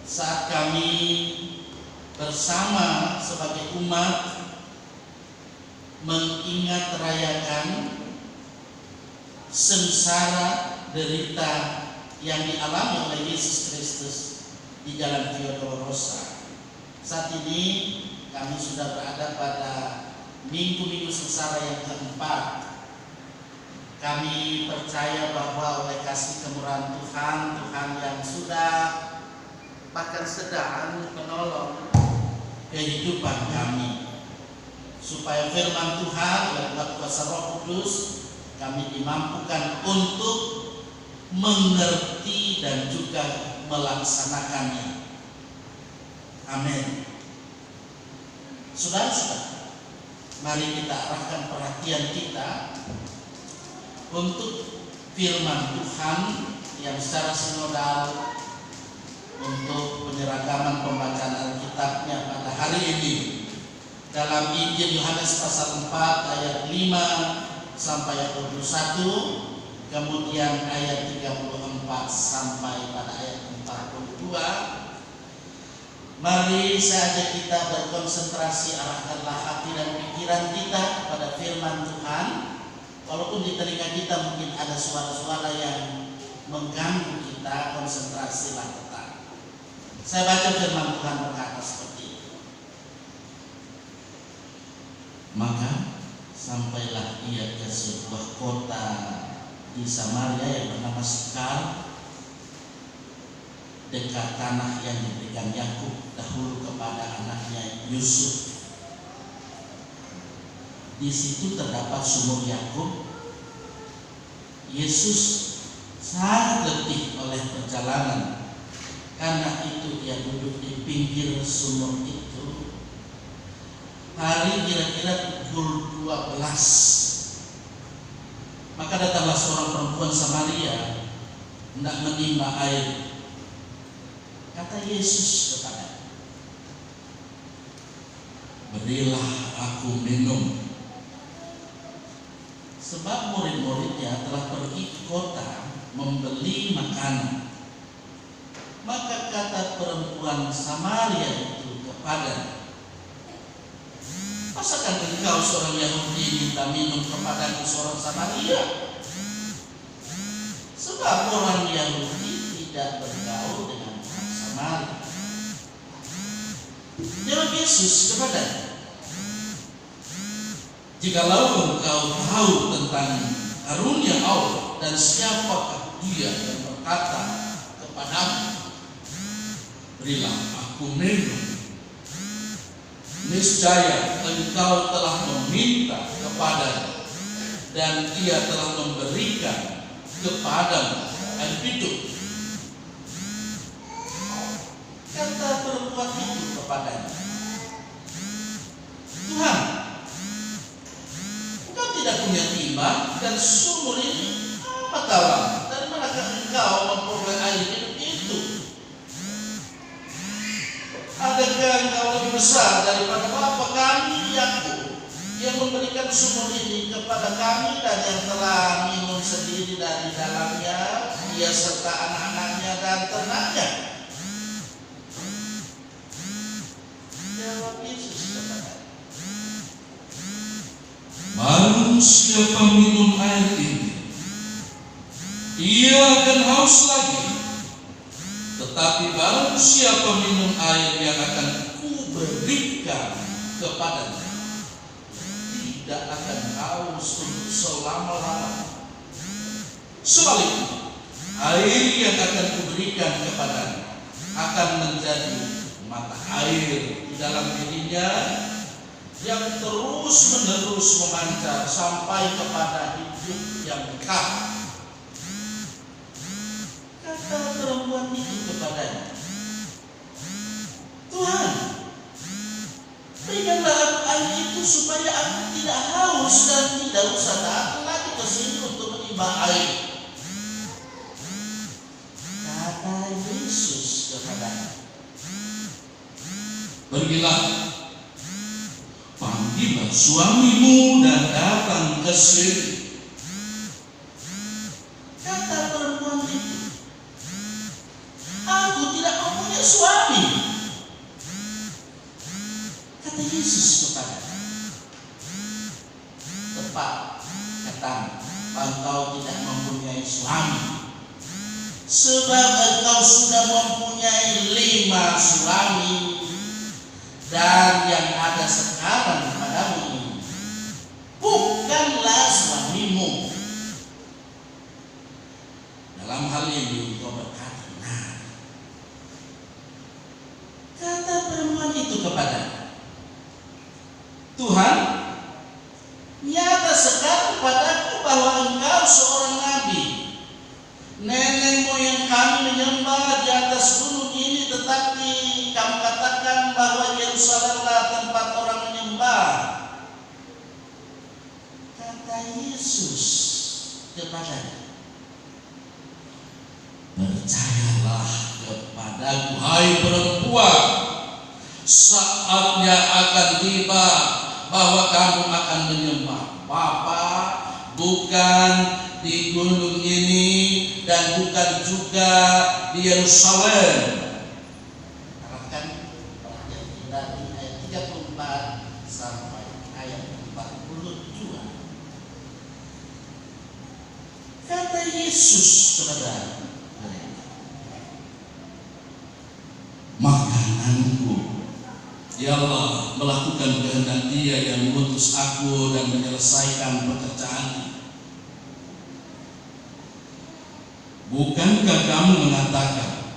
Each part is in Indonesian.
saat kami bersama sebagai umat mengingat rayakan sengsara derita yang dialami oleh Yesus Kristus di Jalan Via Dolorosa. Saat ini kami sudah berada pada minggu-minggu sengsara yang keempat. Kami percaya bahwa oleh kasih kemurahan Tuhan yang sudah bahkan sedang menolong kehidupan kami, supaya firman Tuhan lewat kuasa Roh Kudus kami dimampukan untuk mengerti dan juga melaksanakannya. Amin. Saudara-saudara, mari kita arahkan perhatian kita untuk firman Tuhan yang secara sinodal untuk penyeragaman pembacaan Alkitabnya pada hari ini dalam Injil Yohanes pasal 4 ayat 5 sampai ayat 21, kemudian ayat 34 sampai pada ayat 42. Mari saja kita berkonsentrasi, arahkanlah hati dan pikiran kita pada firman Tuhan. Walaupun di telinga kita mungkin ada suara-suara yang mengganggu kita, konsentrasilah tetap. Saya baca firman Tuhan berkata seperti ini. Maka sampailah ia ke sebuah kota di Samaria yang bernama Sikar, dekat tanah yang diberikan Yakub dahulu kepada anaknya Yusuf. Di situ terdapat sumur Yakub. Yesus sangat letih oleh perjalanan, karena itu ia duduk di pinggir sumur itu. Hari kira-kira pukul 12. Maka datanglah seorang perempuan Samaria hendak menimba air. Kata Yesus kepadanya, berilah aku minum. Sebab murid-muridnya telah pergi ke kota membeli makanan. Maka kata perempuan Samaria itu kepadanya, masakan engkau seorang Yahudi minta minum kepada seorang Samaria? Sebab orang Yahudi tidak bergaul dengan orang Samaria. Jawab Yesus kepadanya, jikalau engkau tahu tentang karunia Allah dan siapakah Dia yang berkata kepadamu, berilah aku minum, niscaya engkau telah meminta kepadanya dan Ia telah memberikan kepadamu air hidup. Kata perempuan itu kepadanya, Tuhan, engkau tidak punya timba dan sumur ini amat dalam. Dari manakah engkau memperoleh air hidup itu? Adakah engkau lebih besar daripada bapa kami Yakub yang memberikan sumur ini kepada kami dan yang telah minum sendiri dari dalamnya, dia serta anak-anaknya dan ternaknya? Jawab Yesus kepadanya, barang siapa minum air ini, ia akan haus lagi. Tetapi barang siapa minum air yang akan kuberikan kepadanya, tidak akan haus untuk selama-lamanya. Sebaliknya, air yang akan kuberikan kepadanya akan menjadi mata air di dalam dirinya yang terus-menerus memancar sampai kepada hidup yang kekal. Kata perempuan itu kepadanya, Tuhan, berikanlah aku air itu supaya aku tidak haus dan tidak usah datang lagi ke sini untuk menimba air. Kata Yesus kepadanya, pergilah, panggillah suamimu dan datang ke sini. Kata perempuan itu, aku tidak mempunyai suami. Kata Yesus kepada, tepat katamu, engkau tidak mempunyai suami, sebab engkau sudah mempunyai 5 suami, dan yang ada sekarang padamu ini bukanlah suamimu. Dalam hal ini engkau berkata benar. Kata perempuan itu kepada Tuhan, nyata sekali padaku bahwa engkau seorang nabi. Nenek moyang kami menyembah di atas gunung ini, tetapi kamu katakan bahwa Yerusalemlah tempat orang menyembah. Kata Yesus kepadanya, percayalah kepadaku, hai perempuan, saatnya akan tiba bahwa kamu akan menyembah Bapa bukan di gunung ini dan bukan juga di Yerusalem. Arahkan perhatian kita di ayat 34 sampai ayat 42. Kata Yesus kepada mereka, makananku ialah melakukan kehendak Dia yang mengutus aku dan menyelesaikan pekerjaannya. Bukankah kamu mengatakan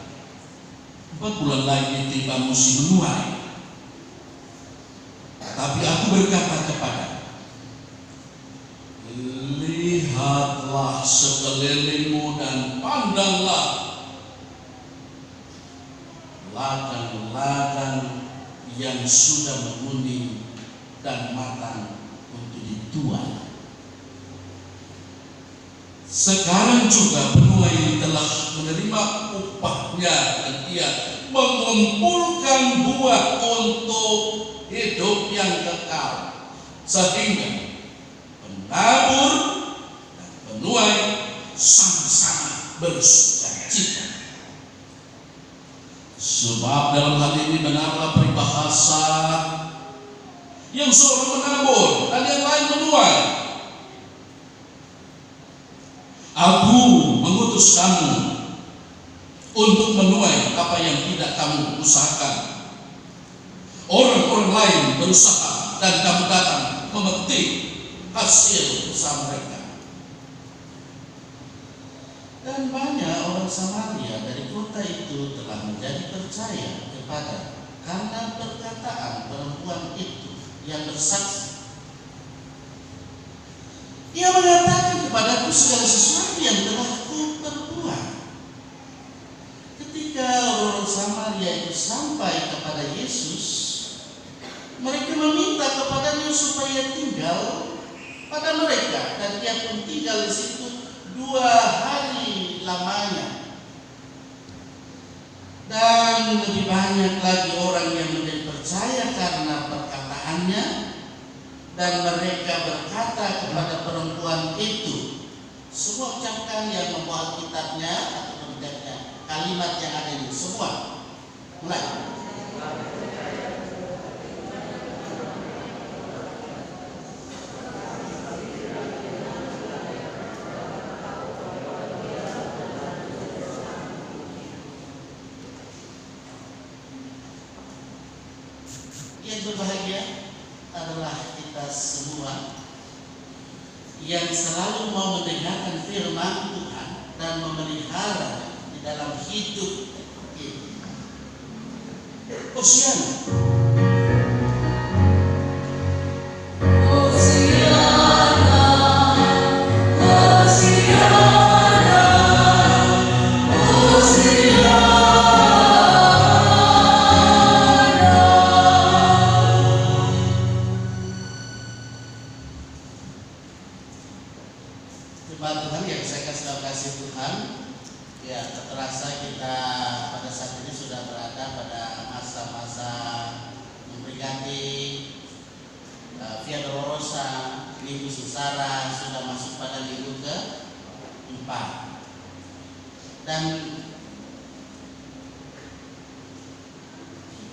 4 bulan lagi tiba musim menuai? Tapi aku berkata kepada, lihatlah sekelilingmu dan pandanglah ladang-ladang yang sudah menguning dan matang untuk dituai. Sekarang juga penuai telah menerima upahnya dan ia mengumpulkan buah untuk hidup yang kekal, sehingga penabur dan penuai sama-sama bersukacita. Sebab dalam hal ini benarlah peribahasa, yang seorang menabur dan yang lain menuai. Aku mengutus kamu untuk menuai apa yang tidak kamu usahakan. Orang-orang lain berusaha dan kamu datang memetik hasil usaha mereka. Dan banyak orang Samaria dari kota itu telah menjadi percaya kepada karena perkataan perempuan itu yang bersaksi. Ia mengatakan kepadaku segala sesuatu yang telah ku perbuat. Ketika orang Samaria itu sampai kepada Yesus, mereka meminta kepadanya supaya tinggal pada mereka, dan dia pun tinggal di situ 2 hari lamanya. Dan lebih banyak lagi orang yang menjadi percaya karena perkataannya. Dan mereka berkata kepada perempuan itu, semua ucapkan yang membawa kitabnya atau menjadikan kalimat yang ada ini semua. Mulai. Yang berbahagia adalah kita semua yang selalu mau mendengarkan firman Tuhan dan memelihara di dalam hidup ini. Hosiana. Jemaat Tuhan yang saya kasih Tuhan, ya terasa kita pada saat ini sudah berada pada masa-masa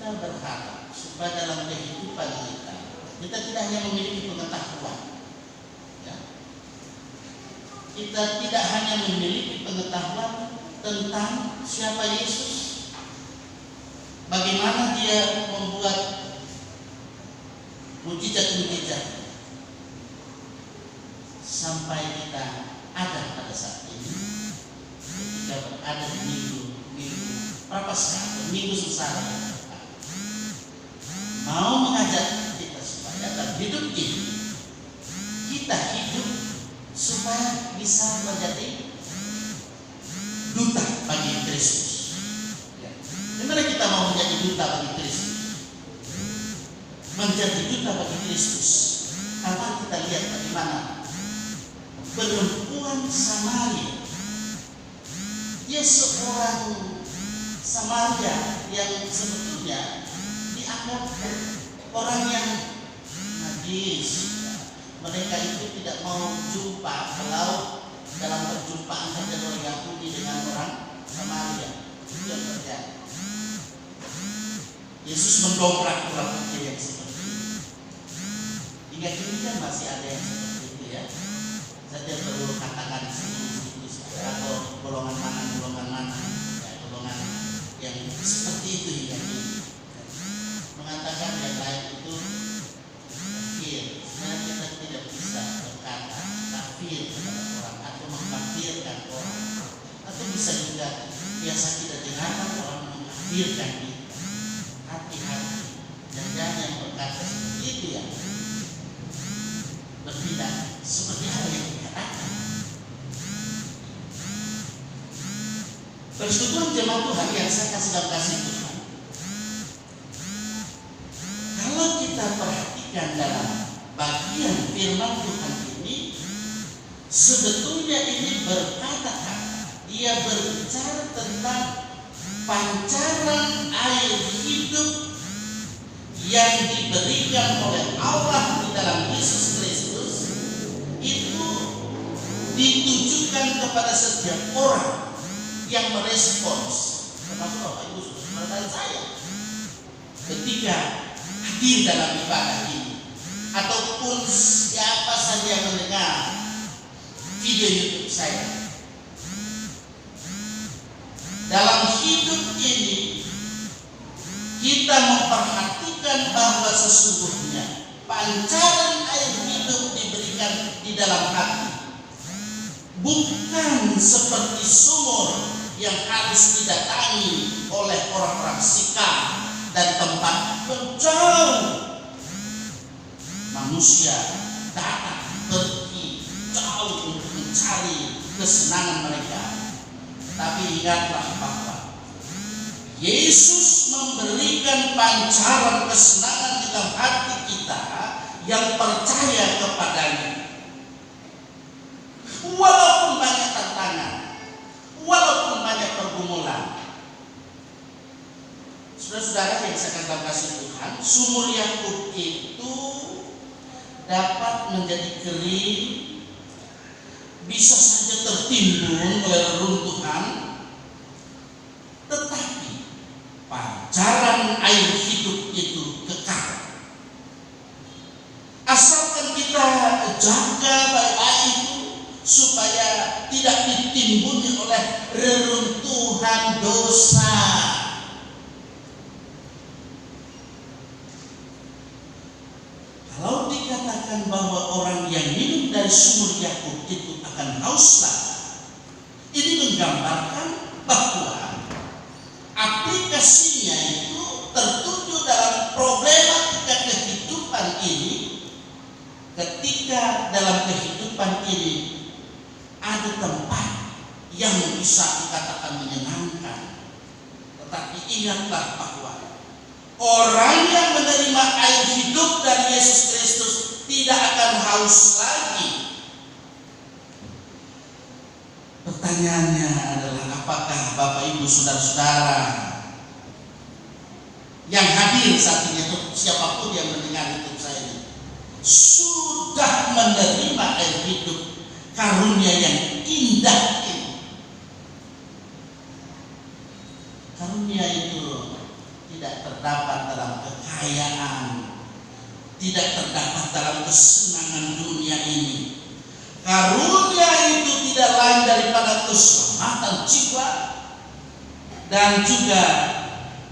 kita berharap supaya dalam kehidupan kita tidak hanya memiliki pengetahuan, ya. Kita tidak hanya memiliki pengetahuan tentang siapa Yesus, bagaimana Dia membuat mujizat-mujizat, sampai kita ada pada saat ini, ketika berada di minggu Prapaskah, minggu sengsara, mau mengajak kita supaya dalam hidup ini kita hidup supaya bisa menjadi duta bagi Kristus. Bagaimana kita mau menjadi duta bagi Kristus? Menjadi duta bagi Kristus. Karena kita lihat bagaimana perempuan Samaria, dia seorang Samaria yang sebetulnya dianggap orang yang najis. Mereka itu tidak mau jumpa kalau dalam perjumpaan antara orang Yahudi dengan orang Samaria. Itu yang terjadi. Yesus mendobrak orang kecil yang seperti itu. Hingga kini kan masih ada yang seperti itu, ya. Saya perlu katakan sini atau golongan mana, ya, golongan yang seperti itu hingga kini. Mengatakan yang lain itu kafir. Sebenarnya kita tidak bisa berkata kafir kepada orang atau mengkafirkan orang, atau bisa juga biasa kita dengarkan orang mengkafirkan kita. Hati-hati, dan jangan berkata seperti itu, ya. Bertindak seperti apa yang dikatakan. Persekutuan jemaat Tuhan yang saya kasih dalam kasih Tuhan, kalau kita perhatikan dalam bagian firman Tuhan ini, sebetulnya ini berkata-kata, dia berbicara tentang pancaran air hidup yang diberikan oleh Allah di dalam Yesus Kristus, itu ditujukan kepada setiap orang yang merespons, termasuk Bapak Ibu Saudara dan saya, ketika hadir dalam ibadah ini, ataupun siapa saja yang mendengar video YouTube saya. Dalam hidup ini kita memperhatikan bahwa sesungguhnya pancaran air hidup diberikan di dalam hati, bukan seperti sumur yang harus didatangi oleh orang-orang Sikar dan tempat jauh. Manusia datang pergi jauh untuk mencari kesenangan mereka. Tapi ingatlah bahwa Yesus memberikan pancaran kesenangan di dalam hati kita yang percaya kepadanya. Walaupun banyak tantangan, walaupun banyak pergumulan. Saudara-saudara yang saya kasih Tuhan, sumur Yakub itu dapat menjadi kering, bisa saja tertimbun oleh reruntuhan, tetapi pancaran air hidup itu kekal. Asalkan kita jaga baik-baik itu supaya tidak ditimbuni oleh reruntuhan dosa. Kalau dikatakan bahwa orang yang minum dari sumur Yakub itu akan haus lagi, ini menggambarkan bahwa aplikasinya itu tertuju dalam problematika kehidupan ini. Ketika dalam kehidupan ini ada tempat yang bisa dikatakan menyenangkan, tetapi ingatlah bahwa orang yang menerima air hidup dari Yesus Kristus tidak akan haus lagi. Pertanyaannya adalah, apakah Bapak Ibu Saudara-saudara yang hadir saat ini, atau siapapun yang mendengar hidup saya ini, sudah menerima air hidup karunia yang indah ini? Karunia itu tidak terdapat dalam kekayaan, tidak terdapat dalam kesenangan dunia ini. Karunia itu tidak lain daripada keselamatan jiwa, dan juga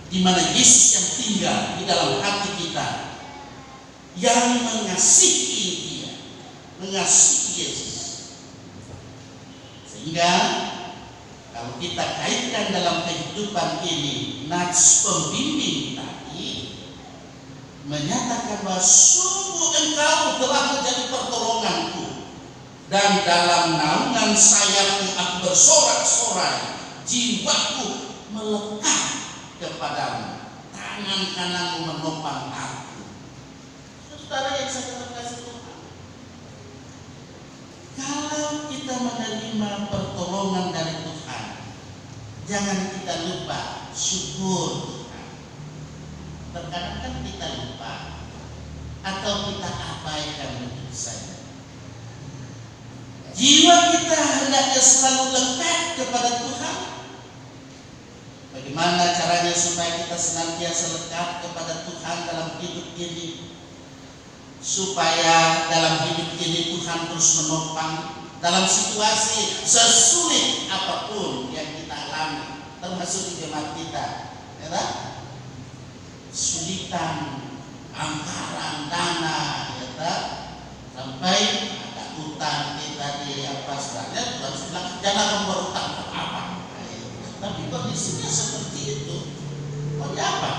di mana Yesus yang tinggal di dalam hati kita, yang mengasihi Dia, mengasihi Yesus. Sehingga kalau kita kaitkan dalam kehidupan ini, nats pembimbing tadi menyatakan bahwa sungguh engkau telah menjadi pertolonganku, dan dalam naungan sayapmu aku bersorak-sorai, jiwaku melekat kepadamu, tangan kananmu menopang aku. Saudara yang saya kasih Tuhan, kalau kita menerima pertolongan dari Tuhan, jangan kita lupa syukur Tuhan. Terkadang kan kita lupa atau kita abaikan begitu saja. Jiwa kita hendaknya selalu lekat kepada Tuhan. Bagaimana caranya supaya kita senantiasa lekat kepada Tuhan dalam hidup ini? Supaya dalam hidup ini Tuhan terus menopang dalam situasi sesulit apapun yang kita alami, termasuk di jemaat kita, ya tak? Kesulitan, anggaran, dana, ya tak? Sampai ada utang kita di apa sebenarnya Tuhan bilang jangan kamu berutang apa. Tapi kondisinya seperti itu. Mau apa?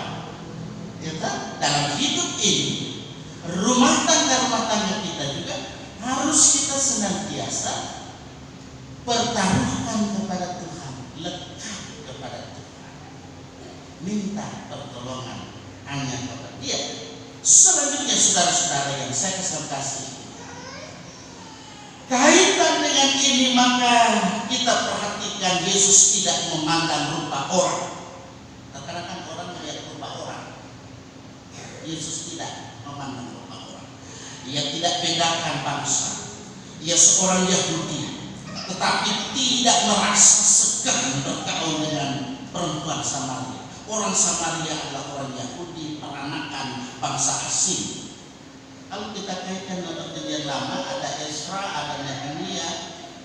Ya tak? Dalam hidup ini, rumah tangga kita juga harus kita senantiasa pertaruhkan kepada Tuhan, lekat kepada Tuhan, minta pertolongan hanya kepada Dia. Selanjutnya saudara-saudara yang saya kasih, kaitan dengan ini maka kita perhatikan Yesus tidak memandang rupa orang. Terkadang orang melihat rupa orang, Yesus tidak memandang rupa orang. Ia tidak bedakan bangsa. Ia seorang Yahudi, tetapi tidak merasa segan bergaul dengan perempuan Samaria. Orang Samaria adalah orang Yahudi, peranakan bangsa asing. Kalau kita kaitkan dengan Perjanjian Lama, ada Ezra, ada Nehemia,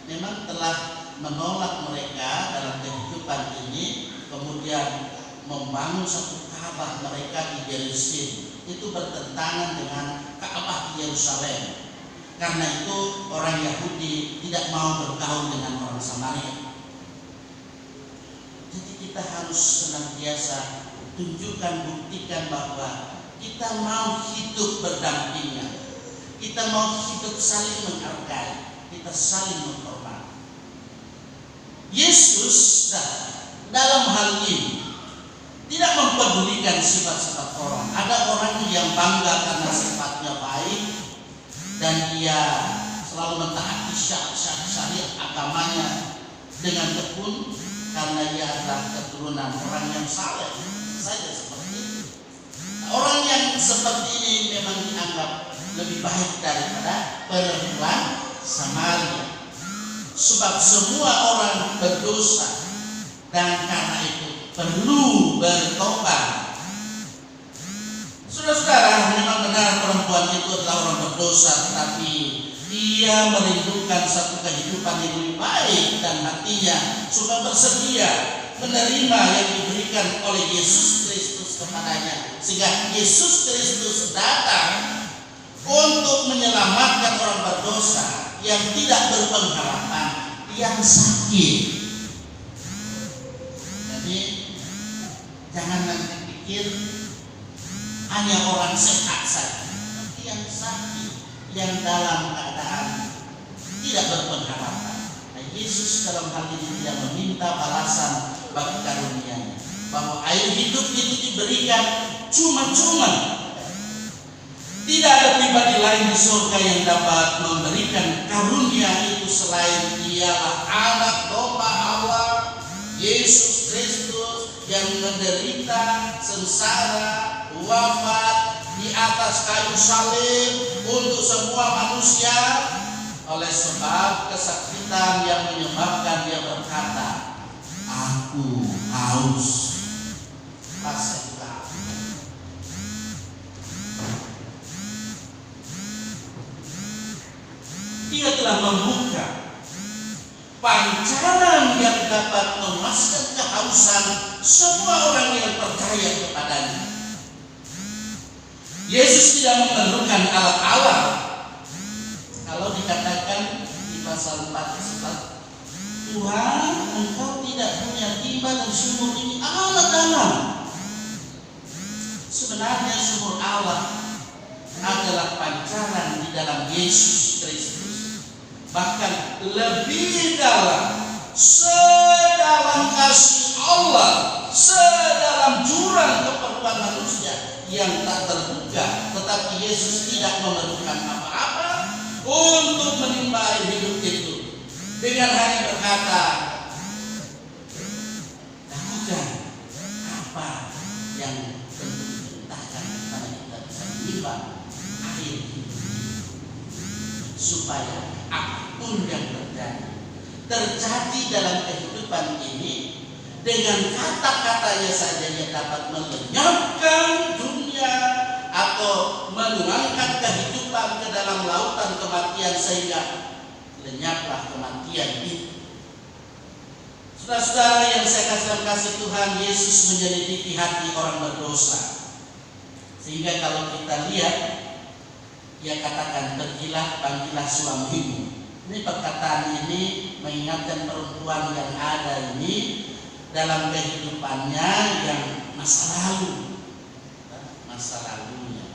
memang telah menolak mereka dalam kehidupan ini, kemudian membangun satu Ka'bah mereka di Yerusalem. Itu bertentangan dengan Ka'bah di Yerusalem. Karena itu orang Yahudi tidak mau bergaul dengan orang Samaria. Jadi kita harus senantiasa tunjukkan, buktikan bahwa kita mau hidup berdampingan. Kita mau hidup saling menghargai, kita saling menghormati. Yesus dalam hal ini tidak mempedulikan sifat-sifat orang. Ada orang yang bangga karena sifatnya baik dan dia selalu mentaati syarat-syarat syariat agamanya dengan tekun karena ia adalah keturunan orang yang saleh saja seperti itu. Orang yang seperti ini memang dianggap lebih baik daripada perempuan Samaria. Sebab semua orang berdosa dan karena itu perlu bertobat. Saudara-saudara, memang benar perempuan itu adalah orang berdosa, tetapi dia merindukan satu kehidupan yang lebih baik dan hatinya sudah bersedia menerima yang diberikan oleh Yesus Kristus kepadanya. Sehingga Yesus Kristus datang untuk menyelamatkan orang berdosa yang tidak berpengharapan, yang sakit. Jadi jangan nanti pikir hanya orang sehat saja, tapi yang sakit, yang dalam keadaan tidak berpengharapan. Nah, Yesus dalam hal ini tidak meminta balasan bagi karunia-Nya, bahwa air hidup itu diberikan cuma-cuma. Tidak ada pribadi lain di surga yang dapat memberikan karunia itu selain Dialah Anak Domba Allah, Yesus Kristus, yang menderita, sengsara, wafat di atas kayu salib untuk semua manusia. Oleh sebab kesakitan yang menyebabkan dia berkata, aku haus. Pasca telah membuka pancaran yang dapat memuaskan kehausan semua orang yang percaya kepadanya. Yesus tidak memerlukan alat-alat. Kalau dikatakan di pasal 4, Tuhan, engkau tidak punya timba dan sumur ini amat dalam. Sebenarnya sumur Allah adalah pancaran di dalam Yesus Kristus. Bahkan lebih dalam, sedalam kasih Allah, sedalam jurang keperluan manusia yang tak terduga. Tetapi Yesus tidak memerlukan apa-apa untuk menimba air hidup itu. Dengan hanya berkata, lakukan apa yang diperintahkan kepada kita bisa menimba air hidup, supaya apapun yang terjadi dalam kehidupan ini, dengan kata-katanya saja ia dapat melenyapkan dunia atau menuangkan kehidupan ke dalam lautan kematian sehingga lenyaplah kematian itu. Saudara-saudara yang saya kasih Tuhan, Yesus menyelidiki hati orang berdosa. Sehingga kalau kita lihat, Ia katakan, pergilah, panggillah suamimu. Ini perkataan ini mengingatkan perempuan yang ada ini dalam kehidupannya yang masa lalunya.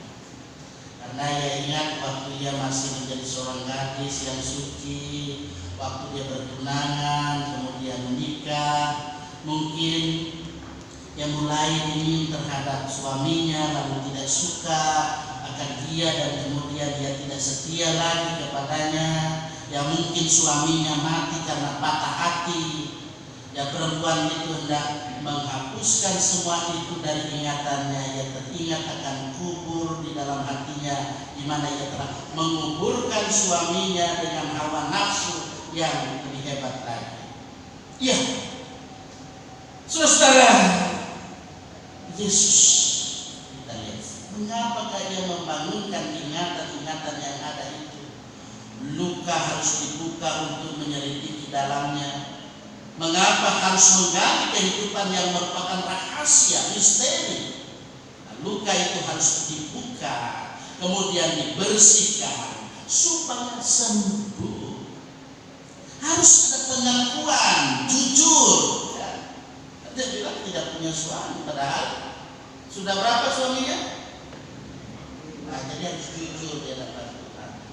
Karena ia ingat waktu ia masih menjadi seorang gadis yang suci, waktu dia bertunangan, kemudian menikah, mungkin ia mulai dingin terhadap suaminya, lalu tidak suka akan dia, dan kemudian dia tidak setia lagi kepadanya. Ya mungkin suaminya mati karena patah hati. Ya perempuan itu hendak menghapuskan semua itu dari ingatannya. Ia teringat akan kubur di dalam hatinya, di mana ia telah menguburkan suaminya dengan hawa nafsu yang lebih hebat lagi. Ya, saudara, Yesus, kita lihat, mengapakah ia membangunkan ingatan-ingatan yang ada itu? Luka harus dibuka untuk menyelidiki dalamnya. Mengapa harus menggali kehidupan yang merupakan rahasia, misteri? Nah, luka itu harus dibuka, kemudian dibersihkan supaya sembuh. Harus ada pengakuan jujur. Ya. Dia bilang tidak punya suami, padahal sudah berapa suaminya? Nah, jadi harus jujur dia dapat.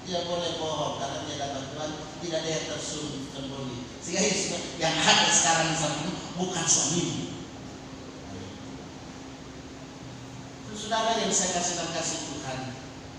Tidak boleh bohong, karena dia dapat Tuhan, tidak ada yang tersembunyi. Sehingga yang ada sekarang saat ini bukan suamimu. Saudara yang saya kasih Tuhan,